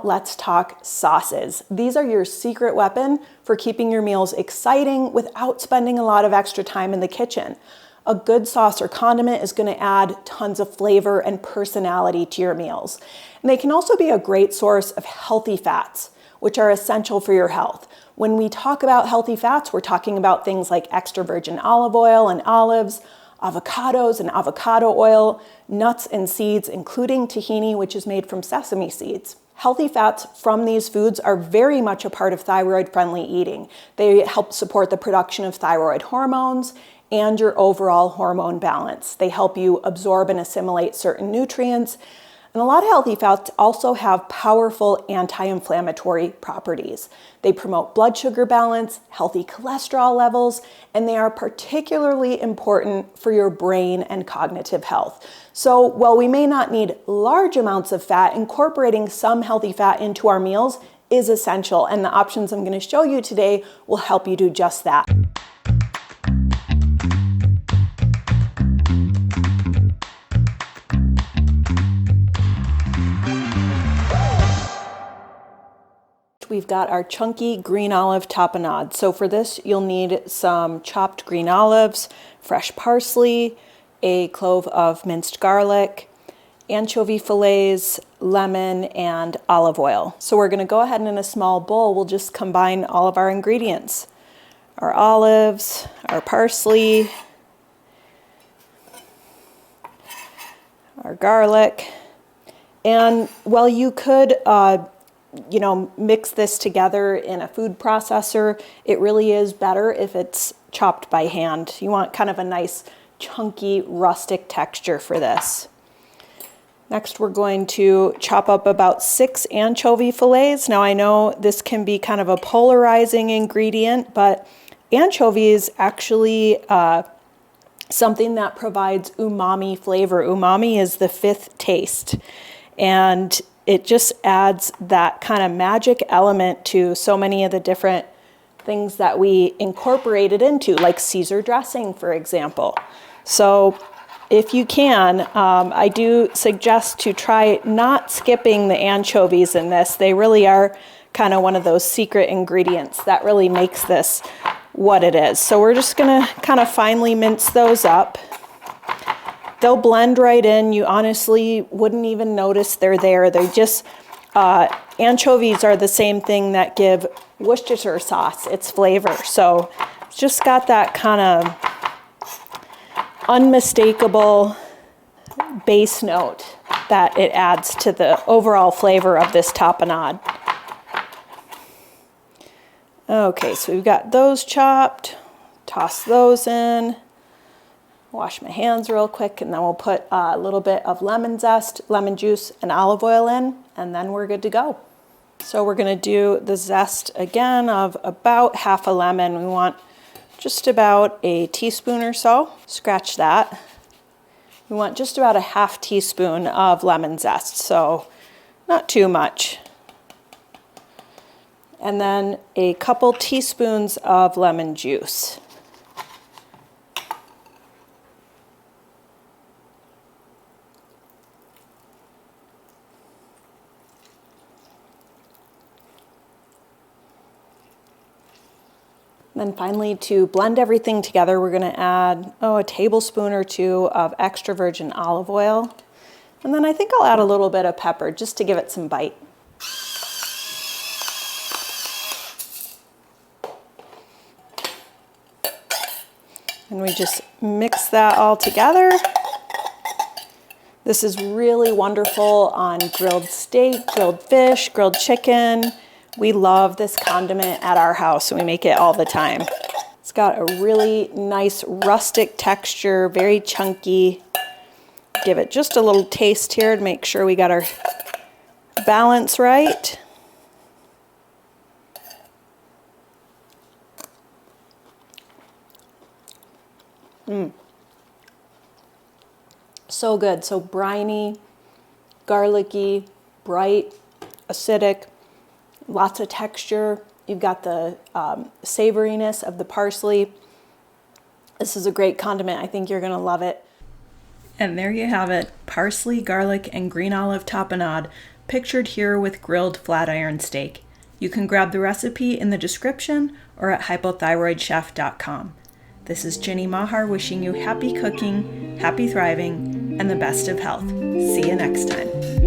Let's talk sauces. These are your secret weapon for keeping your meals exciting without spending a lot of extra time in the kitchen. A good sauce or condiment is going to add tons of flavor and personality to your meals. And they can also be a great source of healthy fats, which are essential for your health. When we talk about healthy fats, we're talking about things like extra virgin olive oil and olives, avocados and avocado oil, nuts and seeds, including tahini, which is made from sesame seeds. Healthy fats from these foods are very much a part of thyroid-friendly eating. They help support the production of thyroid hormones and your overall hormone balance. They help you absorb and assimilate certain nutrients. And a lot of healthy fats also have powerful anti-inflammatory properties. They promote blood sugar balance, healthy cholesterol levels, and they are particularly important for your brain and cognitive health. So while we may not need large amounts of fat, incorporating some healthy fat into our meals is essential, and the options I'm going to show you today will help you do just that. We've got our chunky green olive tapenade. So for this, you'll need some chopped green olives, fresh parsley, a clove of minced garlic, anchovy fillets, lemon, and olive oil. So we're gonna go ahead and in a small bowl, we'll just combine all of our ingredients. Our olives, our parsley, our garlic, and while you could mix this together in a food processor, it really is better if it's chopped by hand. You want kind of a nice chunky rustic texture for this. Next, we're going to chop up about 6 anchovy fillets. Now I know this can be kind of a polarizing ingredient, but anchovy is actually something that provides umami flavor. Umami is the 5th taste, and it just adds that kind of magic element to so many of the different things that we incorporated into, like Caesar dressing, for example. So if you can, I do suggest to try not skipping the anchovies in this. They really are kind of one of those secret ingredients that really makes this what it is. So we're just gonna kind of finely mince those up. They'll blend right in. You honestly wouldn't even notice they're there. They're just, anchovies are the same thing that give Worcestershire sauce its flavor. So it's just got that kind of unmistakable base note that it adds to the overall flavor of this tapenade. Okay, so we've got those chopped. Toss those in. Wash my hands real quick, and then we'll put a little bit of lemon zest, lemon juice, and olive oil in, and then we're good to go. So we're gonna do the zest again of about half a lemon. We want just about a teaspoon or so. Scratch that. We want just about a half teaspoon of lemon zest, so not too much. And then a couple teaspoons of lemon juice. Then finally, to blend everything together, we're gonna add, a tablespoon or 2 of extra virgin olive oil. And then I think I'll add a little bit of pepper just to give it some bite. And we just mix that all together. This is really wonderful on grilled steak, grilled fish, grilled chicken. We love this condiment at our house, and we make it all the time. It's got a really nice rustic texture, very chunky. Give it just a little taste here to make sure we got our balance right. So good, so briny, garlicky, bright, acidic. Lots of texture. You've got the savoriness of the parsley. This is a great condiment. I think you're gonna love it. And there you have it, parsley, garlic, and green olive tapenade. pictured here with grilled flat iron steak. You can grab the recipe in the description or at hypothyroidchef.com. This is Ginny Mahar wishing you happy cooking, happy thriving, and the best of health. See you next time.